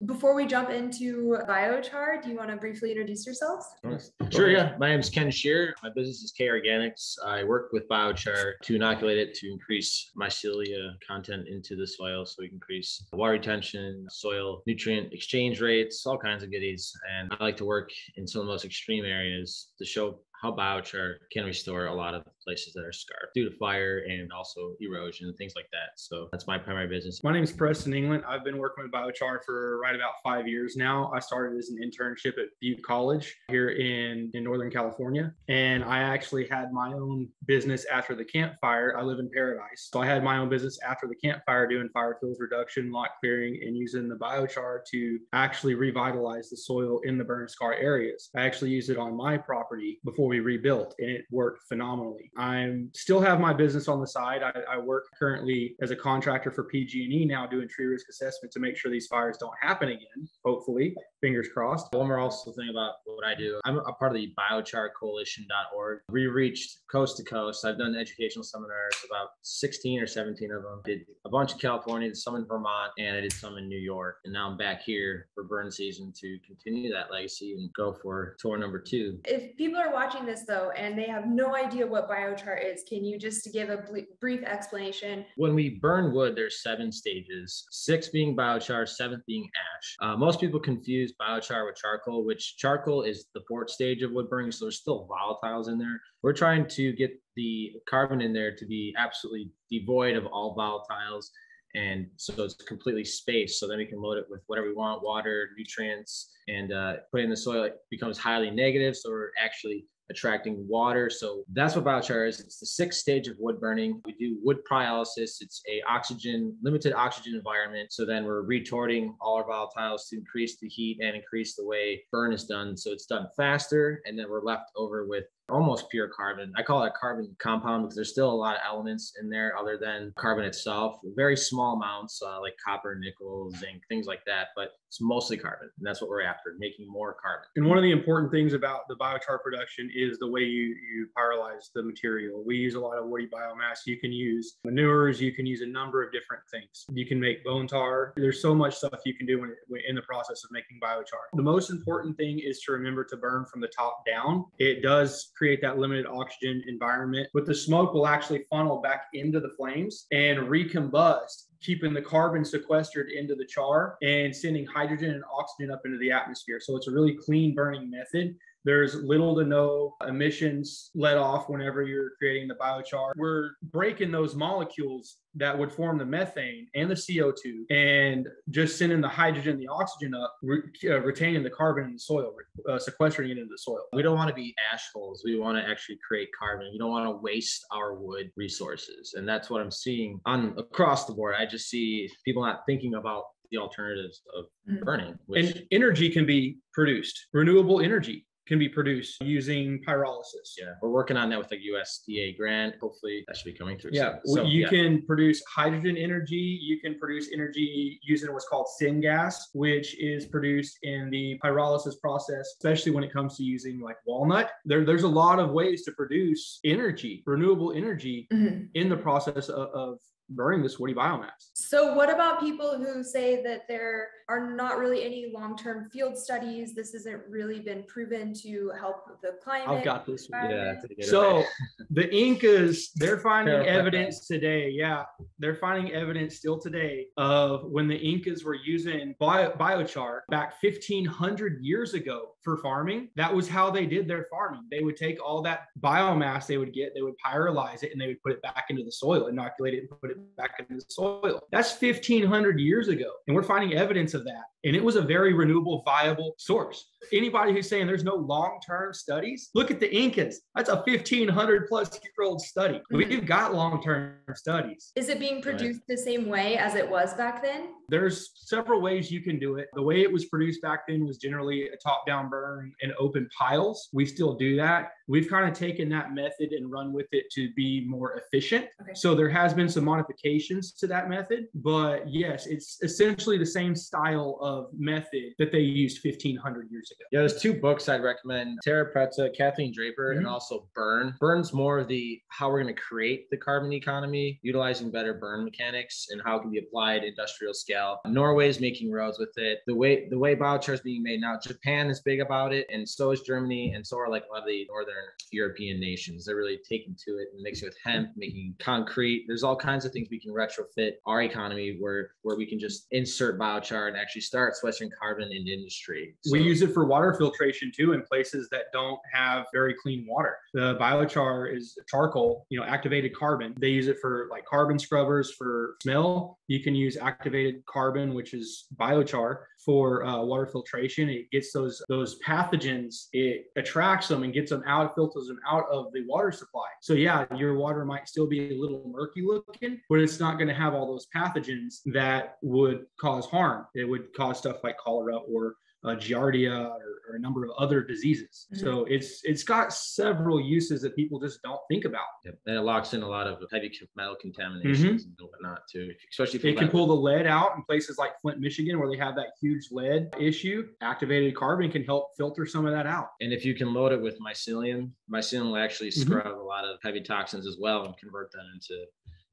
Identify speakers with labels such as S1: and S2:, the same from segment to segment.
S1: Before we jump into biochar, do you want to briefly introduce yourselves?
S2: Sure, yeah. My name is Ken Shear. My business is K Organics. I work with biochar to inoculate it to increase mycelia content into the soil so we can increase water retention, soil nutrient exchange rates, all kinds of goodies. And I like to work in some of the most extreme areas to show how biochar can restore a lot of places that are scarred due to fire and also erosion and things like that. So that's my primary business.
S3: My name is Preston and Ken. I've been working with biochar for right about 5 years now. I started as an internship at Butte College here in Northern California. And I actually had my own business after the campfire. I live in Paradise. So I had my own business after the campfire doing fire kills reduction, lot clearing, and using the biochar to actually revitalize the soil in the burn scar areas. I actually used it on my property before we rebuilt, and it worked phenomenally. I still have my business on the side. I work currently as a contractor for PG&E now, doing tree risk assessment to make sure these fires don't happen again, hopefully, fingers crossed.
S2: One more also thing about what I do, I'm a part of the biocharcoalition.org. We reached coast to coast. I've done educational seminars, about 16 or 17 of them. Did a bunch in California, some in Vermont, and I did some in New York. And now I'm back here for burn season to continue that legacy and go for tour number 2.
S1: If people are watching this though, and they have no idea what biochar is, can you just give a brief explanation?
S2: When we burn wood, there's 7 stages, 6 being biochar, 7th being ash. Most people confuse biochar with charcoal, which charcoal is the 4th stage of wood burning. So there's still volatiles in there. We're trying to get the carbon in there to be absolutely devoid of all volatiles. And so it's completely spaced. So then we can load it with whatever we want, water, nutrients, and put it in the soil. It becomes highly negative. So we're actually attracting water. So that's what biochar is. It's the 6th stage of wood burning. We do wood pyrolysis. It's a limited oxygen environment. So then we're retorting all our volatiles to increase the heat and increase the way burn is done. So it's done faster. And then we're left over with almost pure carbon. I call it a carbon compound because there's still a lot of elements in there other than carbon itself. Very small amounts like copper, nickel, zinc, things like that. But it's mostly carbon. And that's what we're after, making more carbon.
S3: And one of the important things about the biochar production is the way you pyrolyze the material. We use a lot of woody biomass. You can use manures. You can use a number of different things. You can make bone tar. There's so much stuff you can do in the process of making biochar. The most important thing is to remember to burn from the top down. It does create that limited oxygen environment, but the smoke will actually funnel back into the flames and recombust, keeping the carbon sequestered into the char and sending hydrogen and oxygen up into the atmosphere. So it's a really clean burning method. There's little to no emissions let off whenever you're creating the biochar. We're breaking those molecules that would form the methane and the CO2 and just sending the hydrogen and the oxygen up, retaining the carbon in the soil, sequestering it into the soil.
S2: We don't want to be ash holes. We want to actually create carbon. We don't want to waste our wood resources. And that's what I'm seeing across the board. I just see people not thinking about the alternatives of burning.
S3: And energy can be produced. Renewable energy can be produced using pyrolysis.
S2: Yeah, we're working on that with a USDA grant. Hopefully that should be coming through.
S3: Yeah,
S2: soon. So,
S3: you can produce hydrogen energy. You can produce energy using what's called syngas, which is produced in the pyrolysis process, especially when it comes to using like walnut. There's a lot of ways to produce energy, renewable energy in the process of burning this woody biomass.
S1: So what about people who say that there are not really any long-term field studies? This hasn't really been proven to help the climate.
S3: I've got this one.
S2: Yeah.
S3: So the Incas, they're finding evidence today. Yeah, they're finding evidence still today of when the Incas were using biochar back 1,500 years ago for farming. That was how they did their farming. They would take all that biomass they would get, they would pyrolyze it, and they would put it back into the soil, inoculate it, and put it back into the soil. That's 1,500 years ago. And we're finding evidence of that. And it was a very renewable, viable source. Anybody who's saying there's no long-term studies, look at the Incas. That's a 1,500 plus year old study. We've got long-term studies.
S1: Is it being produced the same way as it was back then?
S3: There's several ways you can do it. The way it was produced back then was generally a top-down burn in open piles. We still do that. We've kind of taken that method and run with it to be more efficient. Okay. So there has been some modifications to that method, but yes, it's essentially the same style of method that they used 1,500 years ago.
S2: Yeah, there's 2 books I'd recommend. Terra Preta, Kathleen Draper, and also Burn. Burn's more of the how we're going to create the carbon economy, utilizing better burn mechanics and how it can be applied industrial scale scale. Norway's making roads with it. The way biochar is being made now, Japan is big about it, and so is Germany, and so are like a lot of the northern European nations. They're really taking to it and mixing with hemp, making concrete. There's all kinds of things we can retrofit our economy where we can just insert biochar and actually start sequestering carbon in industry. So,
S3: we use it for water filtration too in places that don't have very clean water. The biochar is charcoal, activated carbon. They use it for like carbon scrubbers for smell. You can use activated carbon, which is biochar, for water filtration. It gets those pathogens, it attracts them and gets them out, filters them out of the water supply. So yeah, your water might still be a little murky looking, but it's not going to have all those pathogens that would cause harm. It would cause stuff like cholera or giardia or a number of other diseases. Mm-hmm. So it's got several uses that people just don't think about.
S2: Yep. And it locks in a lot of heavy metal contaminations and whatnot too. Especially if
S3: it can pull the lead out in places like Flint, Michigan, where they have that huge lead issue. Activated carbon can help filter some of that out.
S2: And if you can load it with mycelium will actually scrub a lot of heavy toxins as well and convert them into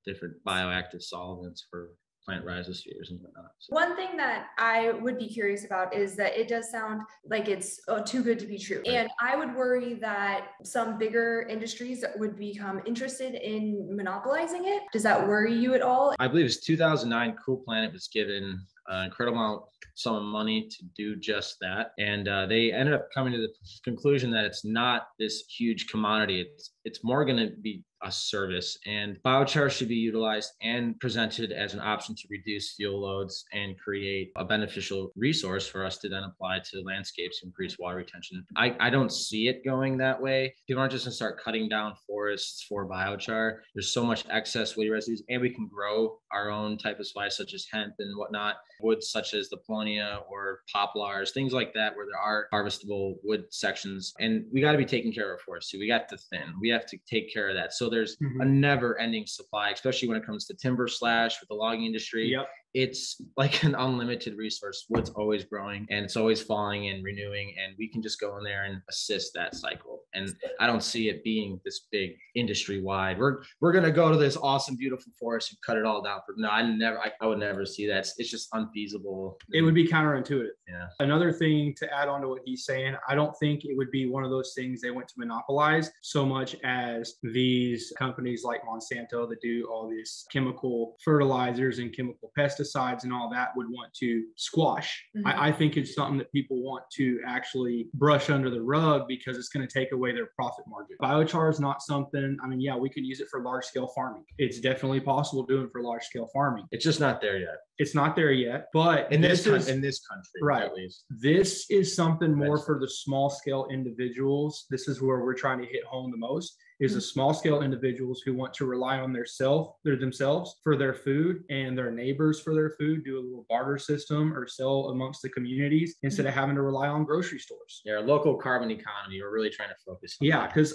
S2: different bioactive solvents for plant rhizospheres and whatnot. So.
S1: One thing that I would be curious about is that it does sound like it's too good to be true. Right. And I would worry that some bigger industries would become interested in monopolizing it. Does that worry you at all?
S2: I believe it's 2009, Cool Planet was given an incredible amount sum of money to do just that. And they ended up coming to the conclusion that it's not this huge commodity. It's more going to be a service, and biochar should be utilized and presented as an option to reduce fuel loads and create a beneficial resource for us to then apply to landscapes and increase water retention. I don't see it going that way. People aren't just going to start cutting down forests for biochar. There's so much excess woody residues, and we can grow our own type of supplies such as hemp and whatnot, woods such as the Polonia or poplars, things like that, where there are harvestable wood sections. And we got to be taking care of our forests too. We got to thin. We have to take care of that. So there's a never ending supply, especially when it comes to timber slash with the logging industry.
S3: Yep.
S2: It's like an unlimited resource. Wood's always growing and it's always falling and renewing, and we can just go in there and assist that cycle. And I don't see it being this big industry wide. We're gonna go to this awesome, beautiful forest and cut it all down. No, I would never see that. It's just unfeasible.
S3: It would be counterintuitive.
S2: Yeah.
S3: Another thing to add on to what he's saying, I don't think it would be one of those things they went to monopolize so much as these companies like Monsanto that do all these chemical fertilizers and chemical pesticides and all that would want to squash. I think it's something that people want to actually brush under the rug because it's going to take away their profit margin. Biochar is not something, yeah, we could use it for large scale farming. It's definitely possible doing for large scale farming.
S2: It's just not there yet.
S3: It's not there yet, but
S2: in this country,
S3: right,
S2: at least.
S3: This is something more for the small scale individuals. This is where we're trying to hit home the most. Is the small scale individuals who want to rely on themselves for their food and their neighbors for their food, do a little barter system or sell amongst the communities instead of having to rely on grocery stores.
S2: Yeah, local carbon economy, we're really trying to focus on.
S3: Yeah, because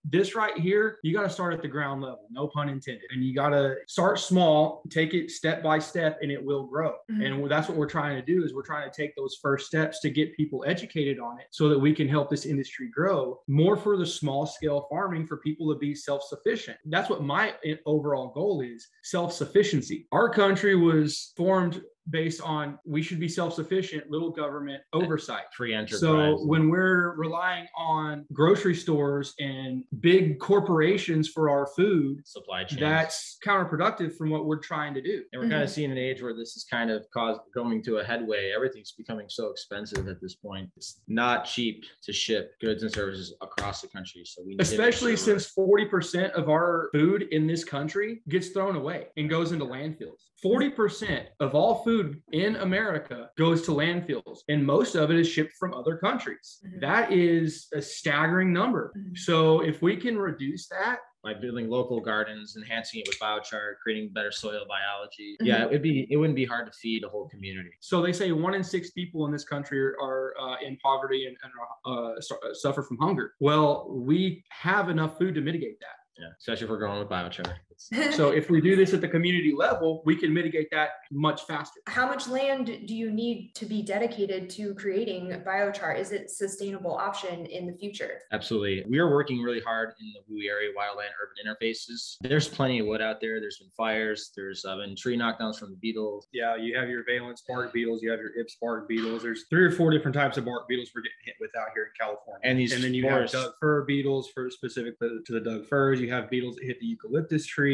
S3: this right here, you got to start at the ground level, no pun intended. And you got to start small, take it step by step, and it will grow. And that's what we're trying to do, is we're trying to take those first steps to get people educated on it so that we can help this industry grow more for the small scale farming, for people to be self-sufficient. That's what my overall goal is, self-sufficiency. Our country was formed based on we should be self-sufficient, little government oversight,
S2: free enterprise.
S3: So when we're relying on grocery stores and big corporations for our food
S2: supply chain,
S3: that's counterproductive from what we're trying to do.
S2: And we're kind of seeing an age where this is kind of going to a headway. Everything's becoming so expensive at this point. It's not cheap to ship goods and services across the country. So we need,
S3: especially since 40% of our food in this country gets thrown away and goes into landfills. 40% of all food in America goes to landfills, and most of it is shipped from other countries. That is a staggering number. So if we can reduce that
S2: by building local gardens, enhancing it with biochar, creating better soil biology, yeah, it wouldn't be hard to feed a whole community.
S3: So they say 1 in 6 people in this country are in poverty and suffer from hunger. Well, we have enough food to mitigate that.
S2: Yeah, especially if we're going with biochar.
S3: So if we do this at the community level, we can mitigate that much faster.
S1: How much land do you need to be dedicated to creating biochar? Is it a sustainable option in the future?
S2: Absolutely. We are working really hard in the WUI area, wildland urban interfaces. There's plenty of wood out there. There's been fires. There's been tree knockdowns from the beetles.
S3: Yeah, you have your valence bark beetles. You have your Ips bark beetles. There's 3 or 4 different types of bark beetles we're getting hit with out here in California. And then you have Doug fir beetles for specific to the Doug firs. You have beetles that hit the eucalyptus trees.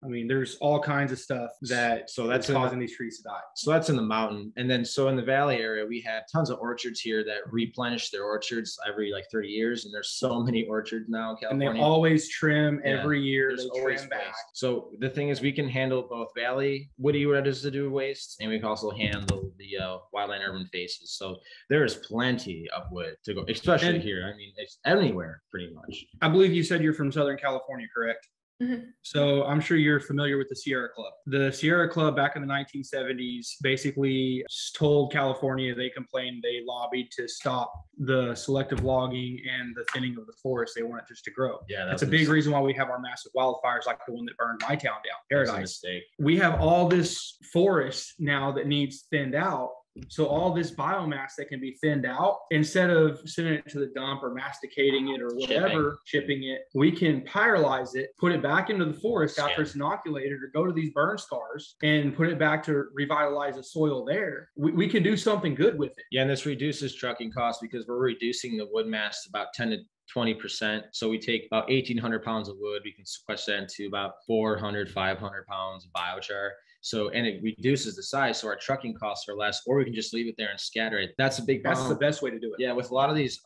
S3: I mean, there's all kinds of stuff that's causing these trees to die.
S2: So that's in the mountain. And then so in the valley area, we have tons of orchards here that replenish their orchards every like 30 years. And there's so many orchards now in California.
S3: And they always trim every year. They trim back.
S2: So the thing is, we can handle both valley woody residue waste, and we can also handle the wildland urban faces. So there is plenty of wood to go, especially here. I mean, it's anywhere pretty much.
S3: I believe you said you're from Southern California, correct?
S1: Mm-hmm.
S3: So I'm sure you're familiar with the Sierra Club. The Sierra Club back in the 1970s basically told California, they complained, they lobbied to stop the selective logging and the thinning of the forest. They want it just to grow.
S2: Yeah,
S3: that's a big reason why we have our massive wildfires like the one that burned my town down, Paradise.
S2: That's a mistake.
S3: We have all this forest now that needs thinned out. So all this biomass that can be thinned out, instead of sending it to the dump or masticating it or whatever, shipping it, we can pyrolyze it, put it back into the forest after it's inoculated, or go to these burn scars and put it back to revitalize the soil there. We can do something good with it.
S2: Yeah, and this reduces trucking costs because we're reducing the wood mass to about 10 to 20%. So we take about 1,800 pounds of wood. We can sequester that into about 400, 500 pounds of biochar. So, and it reduces the size, so our trucking costs are less, or we can just leave it there and scatter it. That's a big problem.
S3: That's the best way to do it.
S2: Yeah, with a lot of these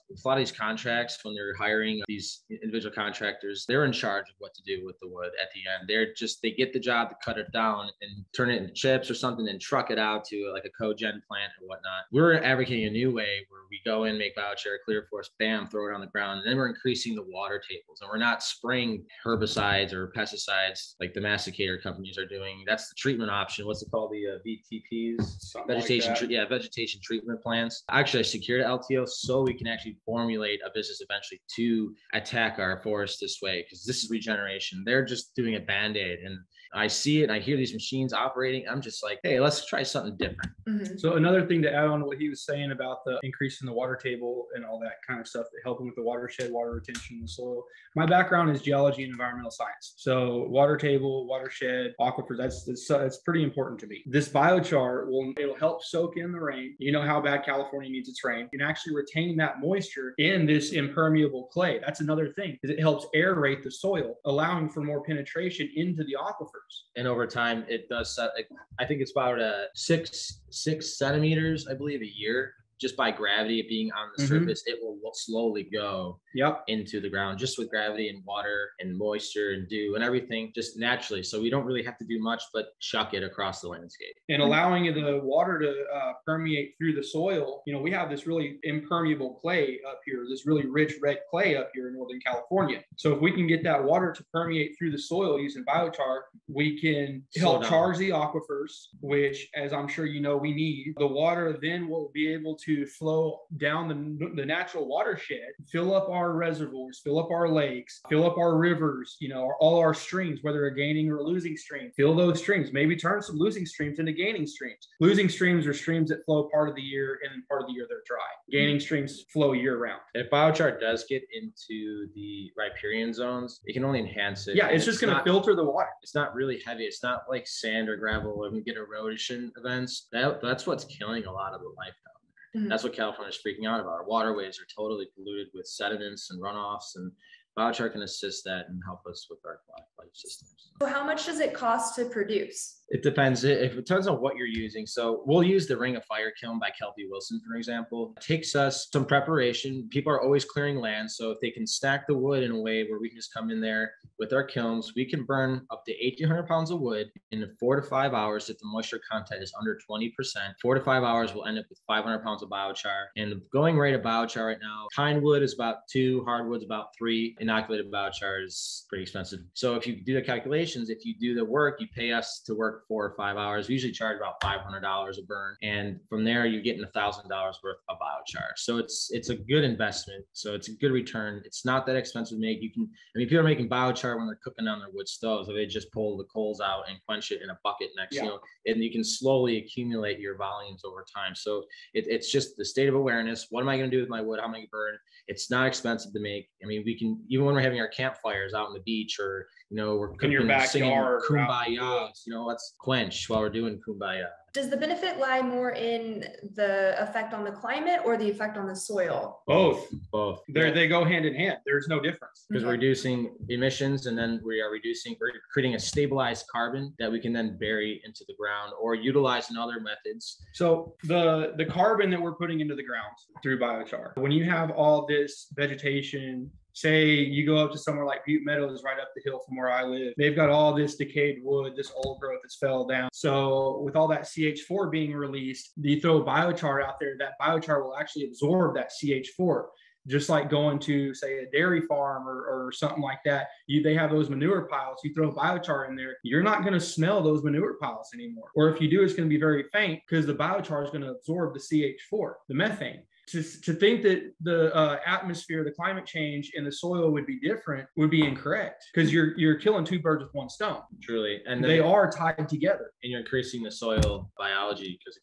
S2: contracts, when they're hiring these individual contractors, they're in charge of what to do with the wood at the end. They get the job to cut it down and turn it into chips or something and truck it out to like a cogen plant or whatnot. We're advocating a new way where we go in, make biochar, clear forest, bam, throw it on the ground, and then we're increasing the water tables, and we're not spraying herbicides or pesticides like the masticator companies are doing. That's the treatment option. What's it called? The VTPs, vegetation treatment plants. Actually, I secured LTO so we can actually formulate a business eventually to attack our forest this way, because this is regeneration. They're just doing a band-aid, and I see it and I hear these machines operating. I'm just like, hey, let's try something different.
S1: Mm-hmm.
S3: So another thing to add on to what he was saying about the increase in the water table and all that kind of stuff, helping with the watershed, water retention in the soil. My background is geology and environmental science. So water table, watershed, aquifers, that's pretty important to me. This biochar it'll help soak in the rain. You know how bad California needs its rain. You can actually retain that moisture in this impermeable clay. That's another thing, is it helps aerate the soil, allowing for more penetration into the aquifers.
S2: And over time, it does. I think it's about 6 centimeters, I believe, a year. Just by gravity being on the surface, it will slowly go into the ground, just with gravity and water and moisture and dew and everything, just naturally. So we don't really have to do much but chuck it across the landscape.
S3: And allowing the water to permeate through the soil. You know, we have this really impermeable clay up here, this really rich red clay up here in Northern California. So if we can get that water to permeate through the soil using biochar, we can help charge the aquifers, which, as I'm sure you know, we need. The water then will be able to flow down the natural watershed, fill up our reservoirs, fill up our lakes, fill up our rivers, you know, all our streams, whether a gaining or a losing stream, fill those streams, maybe turn some losing streams into gaining streams. Losing streams are streams that flow part of the year, and then part of the year they're dry. Gaining streams flow year round.
S2: If biochar does get into the riparian zones, it can only enhance it.
S3: Yeah, it's just going to filter the water.
S2: It's not really heavy. It's not like sand or gravel where we get erosion events. That's what's killing a lot of the life down there. Mm-hmm. That's what California is freaking out about. Our waterways are totally polluted with sediments and runoffs, and biochar can assist that and help us with our life systems.
S1: So how much does it cost to produce?
S2: It depends. It depends on what you're using. So we'll use the Ring of Fire kiln by Kelpie Wilson, for example. It takes us some preparation. People are always clearing land. So if they can stack the wood in a way where we can just come in there with our kilns, we can burn up to 1,800 pounds of wood in 4 to 5 hours if the moisture content is under 20%. 4 to 5 hours, we'll end up with 500 pounds of biochar. And the going rate of biochar right now, pine wood is about 2, hardwood's about 3. Inoculated biochar is pretty expensive. So if you do the calculations, if you do the work, you pay us to work for 4 or 5 hours. We usually charge about $500 a burn. And from there, you're getting $1,000 worth of biochar. So it's a good investment. So it's a good return. It's not that expensive to make. People are making biochar when they're cooking on their wood stoves. So they just pull the coals out and quench it in a bucket next, and you can slowly accumulate your volumes over time. So it's just the state of awareness. What am I going to do with my wood? How am I going to burn? It's not expensive to make. I mean, we can, even when we're having our campfires out on the beach, or, we're cooking, singing kumbaya, let's quench while we're doing kumbaya.
S1: Does the benefit lie more in the effect on the climate or the effect on the soil?
S3: Both.
S2: They
S3: go hand in hand. There's no difference.
S2: Because we're reducing emissions, and then we're creating a stabilized carbon that we can then bury into the ground or utilize in other methods.
S3: So the carbon that we're putting into the ground through biochar, when you have all this vegetation, say you go up to somewhere like Butte Meadows right up the hill from where I live, they've got all this decayed wood, this old growth that's fell down. So with all that CH4 being released, you throw biochar out there, that biochar will actually absorb that CH4. Just like going to, say, a dairy farm or something like that, they have those manure piles. You throw biochar in there, you're not going to smell those manure piles anymore. Or if you do, it's going to be very faint because the biochar is going to absorb the CH4, the methane. To think that the atmosphere, the climate change in the soil would be different would be incorrect, because you're killing two birds with one stone.
S2: Truly. And
S3: they are tied together.
S2: And you're increasing the soil biology, because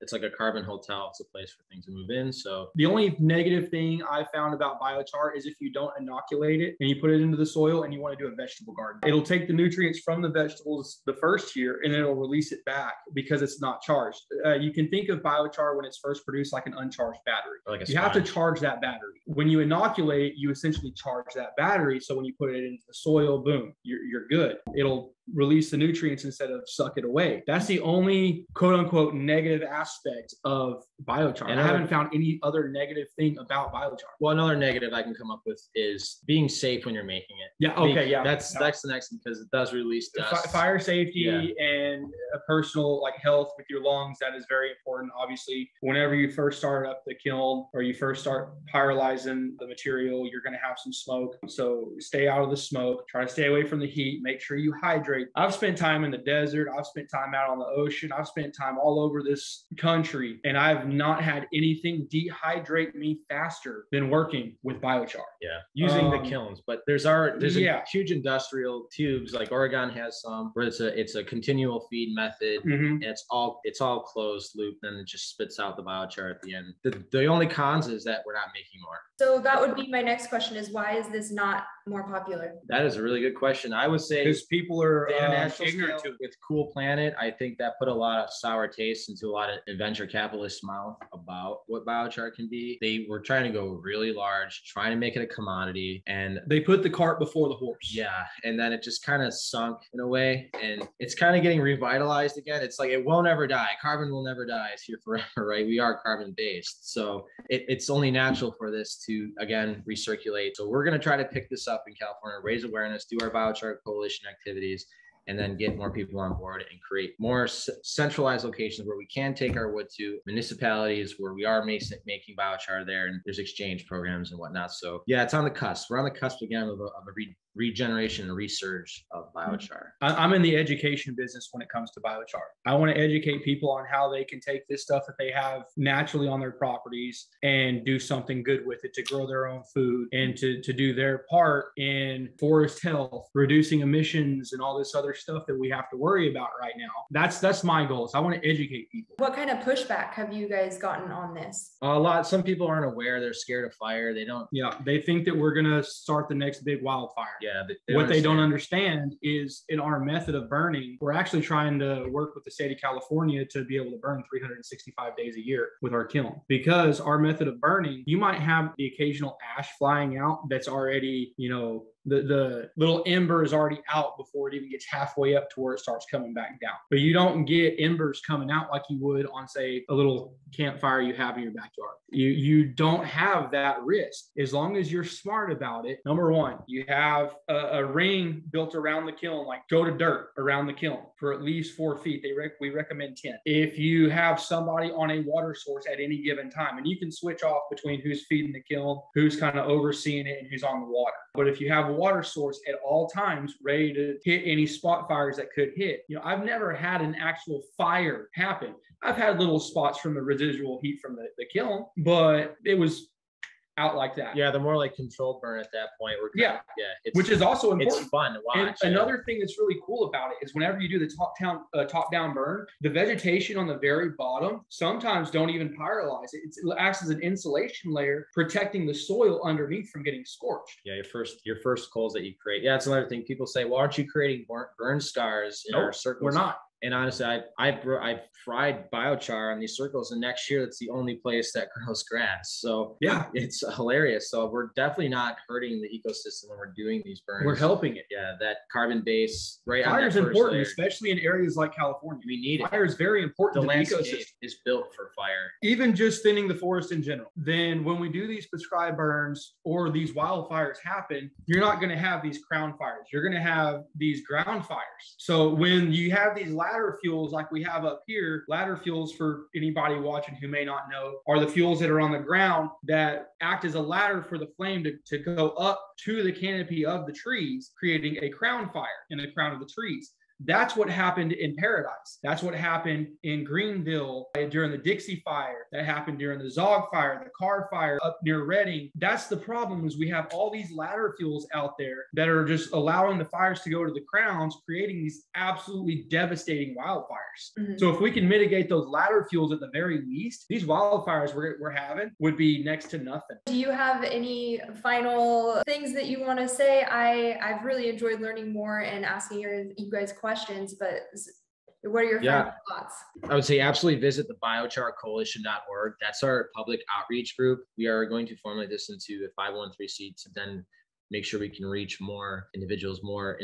S2: it's like a carbon hotel. It's a place for things to move in. So
S3: the only negative thing I found about biochar is if you don't inoculate it and you put it into the soil and you want to do a vegetable garden, it'll take the nutrients from the vegetables the first year and then it'll release it back because it's not charged. You can think of biochar when it's first produced like an uncharged battery.
S2: Like
S3: you have to charge that battery. When you inoculate, you essentially charge that battery. So when you put it into the soil, boom, you're good. It'll release the nutrients instead of suck it away. That's the only quote unquote negative aspect of biochar. And I haven't found any other negative thing about biochar.
S2: Well, another negative I can come up with is being safe when you're making it.
S3: Yeah. Okay. Yeah.
S2: That's the next one, because it does release dust.
S3: Fire safety and a personal health with your lungs. That is very important. Obviously, whenever you first start up the kiln or you first start pyrolyzing the material, you're going to have some smoke. So stay out of the smoke. Try to stay away from the heat. Make sure you hydrate. I've spent time in the desert. I've spent time out on the ocean. I've spent time all over this country, and I've not had anything dehydrate me faster than working with biochar.
S2: Yeah, using the kilns. But there's a huge industrial tubes, like Oregon has some, where it's a continual feed method, and it's all closed loop, and it just spits out the biochar at the end. The only cons is that we're not making more.
S1: So that would be my next question: is why is this not more popular?
S2: That is a really good question. I would say
S3: because people are
S2: ignorant to it. With Cool Planet, I think that put a lot of sour taste into a lot of venture capitalists' mouth about what biochar can be. They were trying to go really large, trying to make it a commodity, and
S3: they put the cart before the horse.
S2: Yeah, and then it just kind of sunk in a way, and it's kind of getting revitalized again. It's like it won't ever die. Carbon will never die. It's here forever, right? We are carbon based, so it's only natural for this to again recirculate. So we're going to try to pick this up in California, raise awareness, do our biochar coalition activities, and then get more people on board and create more centralized locations where we can take our wood to, municipalities where we are making biochar there, and there's exchange programs and whatnot. So yeah, it's on the cusp. We're on the cusp again of a regeneration and resurge of biochar.
S3: I'm in the education business when it comes to biochar. I want to educate people on how they can take this stuff that they have naturally on their properties and do something good with it to grow their own food and to do their part in forest health, reducing emissions and all this other stuff that we have to worry about right now. That's my goal. I want to educate people.
S1: What kind of pushback have you guys gotten on this?
S2: A lot. Some people aren't aware. They're scared of fire. They don't.
S3: Yeah, they think that we're going to start the next big wildfire.
S2: Yeah.
S3: What they don't understand is in our method of burning, we're actually trying to work with the state of California to be able to burn 365 days a year with our kiln. Because our method of burning, you might have the occasional ash flying out that's already, the little ember is already out before it even gets halfway up to where it starts coming back down. But you don't get embers coming out like you would on, say, a little campfire you have in your backyard. You don't have that risk as long as you're smart about it. Number one, you have a ring built around the kiln, like go to dirt around the kiln for at least 4 feet. We recommend 10. If you have somebody on a water source at any given time, and you can switch off between who's feeding the kiln, who's kind of overseeing it, and who's on the water. But if you have a water source at all times ready to hit any spot fires that could hit. I've never had an actual fire happen. I've had little spots from the residual heat from the kiln, but it was out like that.
S2: Yeah, they're more like controlled burn at that point.
S3: Which is also important.
S2: It's fun to watch.
S3: And another thing that's really cool about it is whenever you do the top down burn, the vegetation on the very bottom sometimes don't even pyrolyze it. It acts as an insulation layer, protecting the soil underneath from getting scorched.
S2: Yeah, your first coals that you create. Yeah, that's another thing. People say, "Well, aren't you creating burn scars in our circles?"
S3: We're not.
S2: And honestly, I fried biochar on these circles, and next year that's the only place that grows grass. So
S3: yeah,
S2: it's hilarious. So we're definitely not hurting the ecosystem when we're doing these burns.
S3: We're helping it.
S2: Yeah, that carbon base right on
S3: fire
S2: that
S3: is important,
S2: layer.
S3: especially in areas like California.
S2: We need it.
S3: Fire is very important.
S2: The
S3: to
S2: landscape
S3: the ecosystem
S2: is built for fire.
S3: Even just thinning the forest in general. Then when we do these prescribed burns or these wildfires happen, you're not going to have these crown fires. You're going to have these ground fires. So when you have these ladder fuels like we have up here, ladder fuels, for anybody watching who may not know, are the fuels that are on the ground that act as a ladder for the flame to go up to the canopy of the trees, creating a crown fire in the crown of the trees. That's what happened in Paradise. That's what happened in Greenville during the Dixie Fire. That happened during the Zog Fire, the Carr Fire up near Redding. That's the problem, is we have all these ladder fuels out there that are just allowing the fires to go to the crowns, creating these absolutely devastating wildfires. Mm-hmm. So if we can mitigate those ladder fuels at the very least, these wildfires we're having would be next to nothing.
S1: Do you have any final things that you want to say? I've really enjoyed learning more and asking you guys questions. But what are your final thoughts?
S2: I would say absolutely visit the biocharcoalition.org. That's our public outreach group. We are going to formulate this into a 501(c)(3) to then make sure we can reach more individuals, more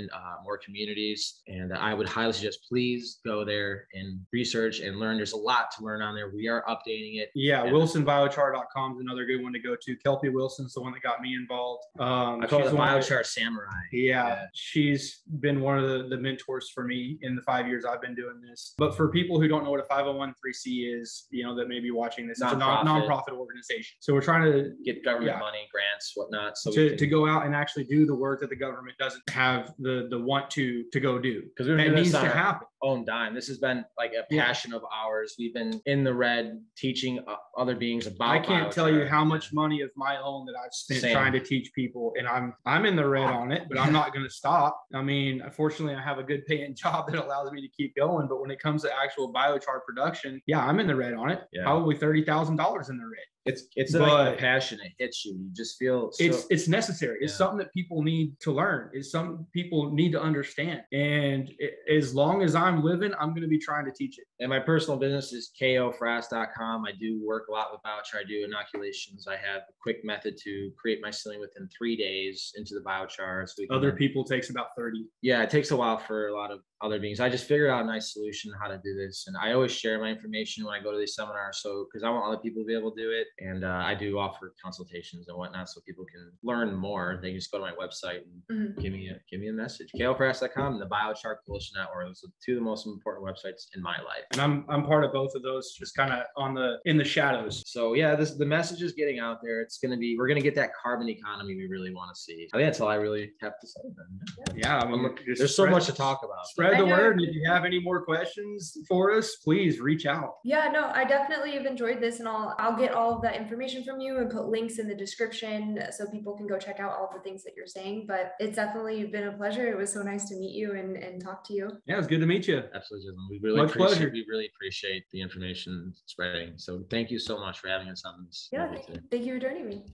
S2: communities. And I would highly suggest, please go there and research and learn. There's a lot to learn on there. We are updating it.
S3: Yeah, WilsonBiochar.com is another good one to go to. Kelpie Wilson's the one that got me involved.
S2: I call it the Biochar Samurai.
S3: Yeah, she's been one of the mentors for me in the 5 years I've been doing this. But for people who don't know what a 501(c)(3) is, that may be watching this, it's a nonprofit organization. So we're trying to
S2: get government money, grants, whatnot, so
S3: to go out and actually do the work that the government doesn't have the want to go do,
S2: because it needs to happen. Own dime. This has been like a passion of ours. We've been in the red teaching other beings about.
S3: I can't tell you how much money of my own that I've spent trying to teach people, and I'm in the red on it, but I'm not going to stop. I mean, unfortunately, I have a good paying job that allows me to keep going. But when it comes to actual biochar production, I'm in the red on it. Yeah. Probably $30,000 in the red.
S2: It's like a passion. It hits you. You just feel
S3: it's necessary. It's something that people need to learn. It's something people need to understand. And as long as I'm living, I'm going to be trying to teach it.
S2: And my personal business is kofrass.com. I do work a lot with biochar. I do inoculations. I have a quick method to create my ceiling within 3 days into the biochar. So
S3: other people takes about 30.
S2: Yeah, it takes a while for a lot of other beings. I just figured out a nice solution how to do this. And I always share my information when I go to these seminars. So, because I want other people to be able to do it. And I do offer consultations and whatnot so people can learn more. They can just go to my website and give me a message. kofrass.com and the biocharcoalition.org. Those are two of the most important websites in my life.
S3: And I'm part of both of those, just kind of in the shadows.
S2: So yeah, the message is getting out there. We're gonna get that carbon economy we really want to see. I think that's all I really have to say then.
S3: Yeah, I mean,
S2: there's so much to talk about.
S3: Spread the word. If you have any more questions for us, please reach out.
S1: Yeah, no, I definitely have enjoyed this, and I'll get all of that information from you and put links in the description so people can go check out all the things that you're saying. But it's definitely been a pleasure. It was so nice to meet you and talk to you.
S3: Yeah, it was good to meet you.
S2: Absolutely. We really appreciate the information spreading. So thank you so much for having us on this.
S1: Yeah, thank you for joining me.